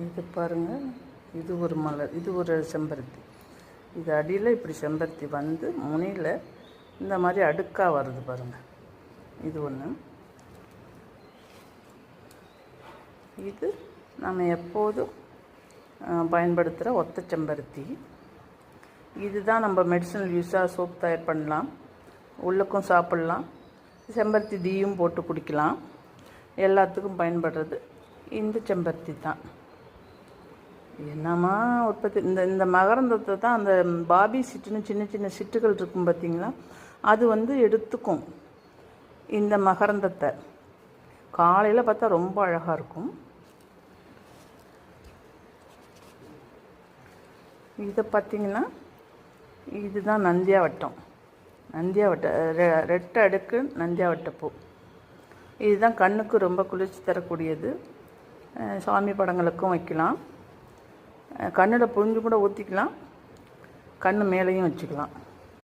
இது பாருங்கள், இது ஒரு மலர், இது ஒரு செம்பருத்தி. இது அடியில் இப்படி செம்பருத்தி வந்து முனையில் இந்த மாதிரி அடுக்காக வருது பாருங்கள். இது ஒன்று. இது நம்ம எப்போதும் பயன்படுத்துகிற ஒத்த செம்பருத்தி. இதுதான் நம்ம மெடிசனல் யூஸாக சோப் தயார் பண்ணலாம், உள்ளுக்கும் சாப்பிட்லாம், செம்பருத்தி டீயும் போட்டு குடிக்கலாம். எல்லாத்துக்கும் பயன்படுறது இந்த செம்பருத்தி தான். என்னம்மா உற்பத்தி இந்த மகரந்தத்தை தான் அந்த பாபி சிட்டுன்னு சின்ன சின்ன சிட்டுகள் இருக்கும் பார்த்திங்களா, அது வந்து எடுத்துக்கும் இந்த மகரந்தத்தை. காலையில் பார்த்தா ரொம்ப அழகாக இருக்கும். இதை பார்த்திங்கன்னா இதுதான் நந்தியாவட்டம். நந்தியாவட்ட ரெட்டை அடுக்கு நந்தியாவட்டப்பூ. இதுதான் கண்ணுக்கு ரொம்ப குளிர்ச்சி தரக்கூடியது. சாமி படங்களுக்கும் வைக்கலாம், கண்ணில் புழிஞ்சு கூட ஊற்றிக்கலாம், கண் மேலேயும் வச்சுக்கலாம்.